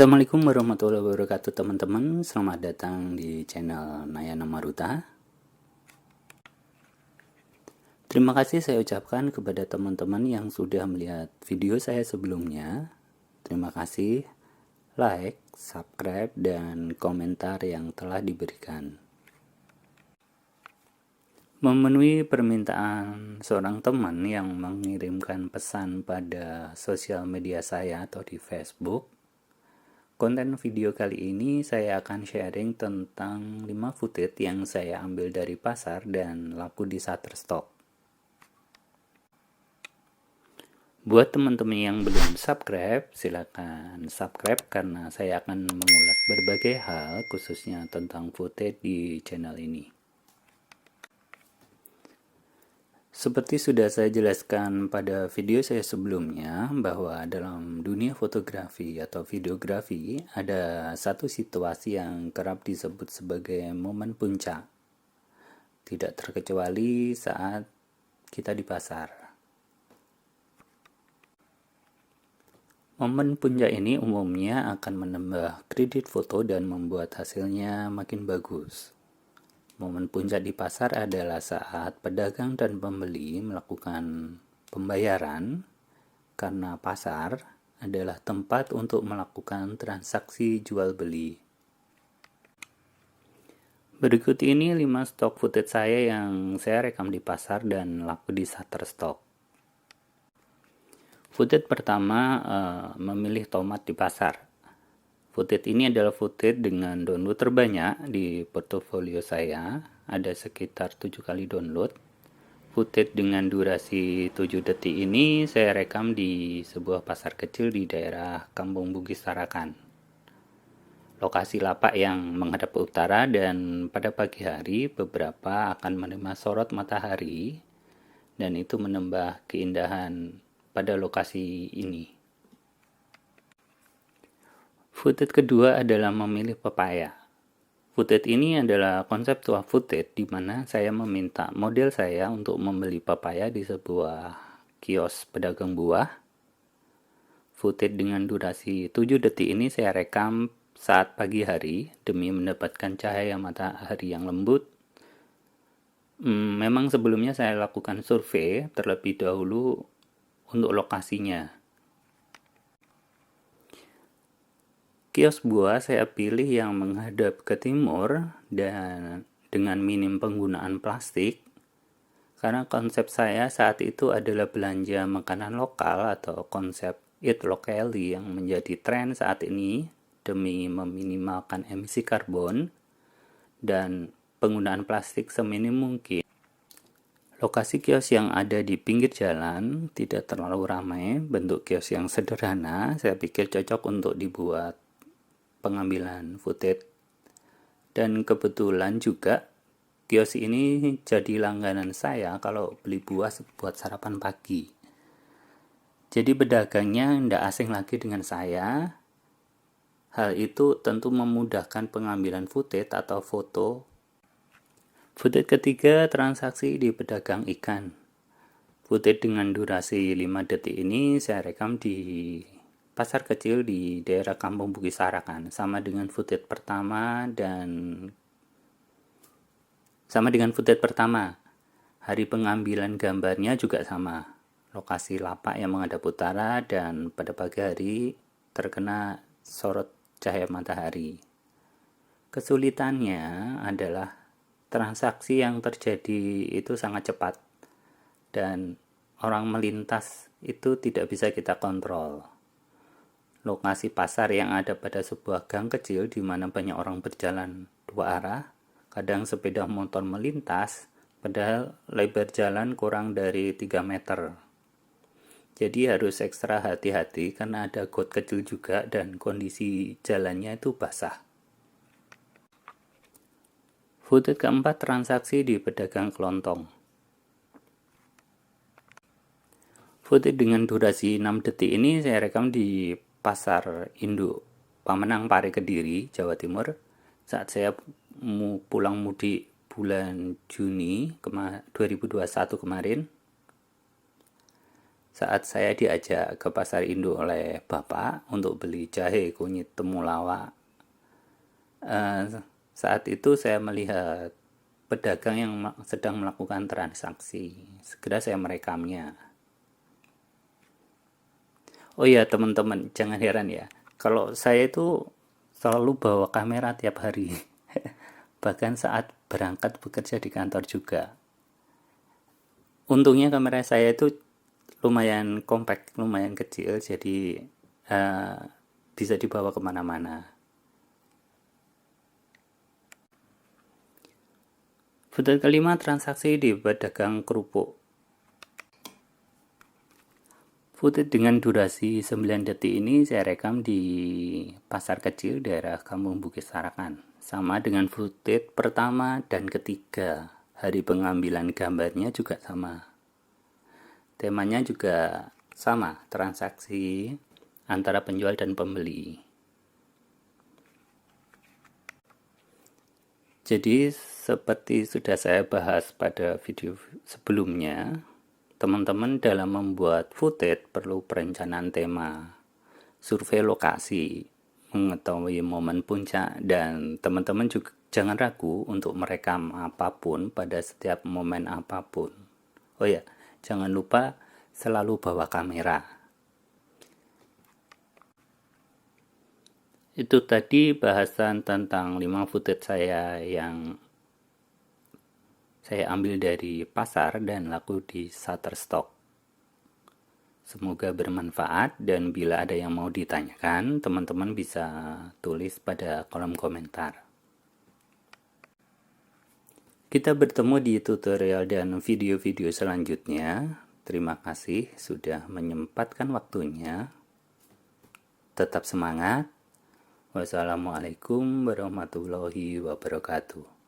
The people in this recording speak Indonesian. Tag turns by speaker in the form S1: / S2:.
S1: Assalamualaikum warahmatullahi wabarakatuh teman-teman. Selamat datang di channel Nayana Maruta. Terima kasih saya ucapkan kepada teman-teman yang sudah melihat video saya sebelumnya. Terima kasih like, subscribe, dan komentar yang telah diberikan. Memenuhi permintaan seorang teman yang mengirimkan pesan pada sosial media saya atau di Facebook, konten video kali ini saya akan sharing tentang 5 footage yang saya ambil dari pasar dan laku di Shutterstock. Buat teman-teman yang belum subscribe, silakan subscribe karena saya akan mengulas berbagai hal khususnya tentang footage di channel ini. Seperti sudah saya jelaskan pada video saya sebelumnya, bahwa dalam dunia fotografi atau videografi ada satu situasi yang kerap disebut sebagai momen puncak. Tidak terkecuali saat kita di pasar. Momen puncak ini umumnya akan menambah kredit foto dan membuat hasilnya makin bagus. Momen puncak di pasar adalah saat pedagang dan pembeli melakukan pembayaran, karena pasar adalah tempat untuk melakukan transaksi jual beli. Berikut ini 5 stok footage saya yang saya rekam di pasar dan laku di Shutterstock. Footage pertama, memilih tomat di pasar. Footage ini adalah footage dengan download terbanyak di portofolio saya, ada sekitar 7 kali download. Footage dengan durasi 7 detik ini saya rekam di sebuah pasar kecil di daerah Kampung Bugis Tarakan. Lokasi lapak yang menghadap ke utara dan pada pagi hari beberapa akan menerima sorot matahari dan itu menambah keindahan pada lokasi ini. Footage kedua adalah memilih pepaya. Footage ini adalah konseptual footage di mana saya meminta model saya untuk membeli pepaya di sebuah kios pedagang buah. Footage dengan durasi 7 detik ini saya rekam saat pagi hari demi mendapatkan cahaya matahari yang lembut. Memang sebelumnya saya lakukan survei terlebih dahulu untuk lokasinya. Kios buah saya pilih yang menghadap ke timur dan dengan minim penggunaan plastik, karena konsep saya saat itu adalah belanja makanan lokal atau konsep eat locally yang menjadi tren saat ini demi meminimalkan emisi karbon dan penggunaan plastik seminim mungkin. Lokasi kios yang ada di pinggir jalan tidak terlalu ramai, bentuk kios yang sederhana, saya pikir cocok untuk dibuat pengambilan footage. Dan kebetulan juga kios ini jadi langganan saya kalau beli buah buat sarapan pagi. Jadi pedagangnya tidak asing lagi dengan saya. Hal itu tentu memudahkan pengambilan footage atau foto. Footage ketiga, transaksi di pedagang ikan. Footage dengan durasi 5 detik ini saya rekam di pasar kecil di daerah Kampung Bugis Tarakan, sama dengan footage pertama. Hari pengambilan gambarnya juga sama. Lokasi lapak yang menghadap utara dan pada pagi hari terkena sorot cahaya matahari. Kesulitannya adalah transaksi yang terjadi itu sangat cepat dan orang melintas itu tidak bisa kita kontrol. Lokasi pasar yang ada pada sebuah gang kecil di mana banyak orang berjalan dua arah, kadang sepeda motor melintas, padahal lebar jalan kurang dari 3 meter. Jadi harus ekstra hati-hati karena ada got kecil juga dan kondisi jalannya itu basah. Footage keempat, transaksi di pedagang kelontong. Footage dengan durasi 6 detik ini saya rekam di Pasar Induk Pamenang Pare Kediri, Jawa Timur, saat saya pulang mudik bulan Juni 2021 kemarin. saat saya diajak ke pasar induk oleh bapak untuk beli jahe, kunyit, temulawak. Saat itu saya melihat pedagang yang sedang melakukan transaksi. Segera saya merekamnya. Oh iya teman-teman, jangan heran ya. Kalau saya itu selalu bawa kamera tiap hari. Bahkan saat berangkat bekerja di kantor juga. Untungnya kamera saya itu lumayan compact, lumayan kecil, jadi bisa dibawa kemana-mana. Footage kelima, transaksi di pedagang kerupuk. Footage dengan durasi 9 detik ini saya rekam di pasar kecil daerah Kampung Bukit Sarakan. Sama dengan footage pertama dan ketiga. Hari pengambilan gambarnya juga sama. Temanya juga sama, transaksi antara penjual dan pembeli. Jadi seperti sudah saya bahas pada video sebelumnya, teman-teman dalam membuat footage perlu perencanaan tema, survei lokasi, mengetahui momen puncak, dan teman-teman juga jangan ragu untuk merekam apapun pada setiap momen apapun. Oh ya, jangan lupa selalu bawa kamera. Itu tadi bahasan tentang 5 footage saya yang saya ambil dari pasar dan laku di Shutterstock. Semoga bermanfaat, dan bila ada yang mau ditanyakan, teman-teman bisa tulis pada kolom komentar. Kita bertemu di tutorial dan video-video selanjutnya. Terima kasih sudah menyempatkan waktunya. Tetap semangat. Wassalamualaikum warahmatullahi wabarakatuh.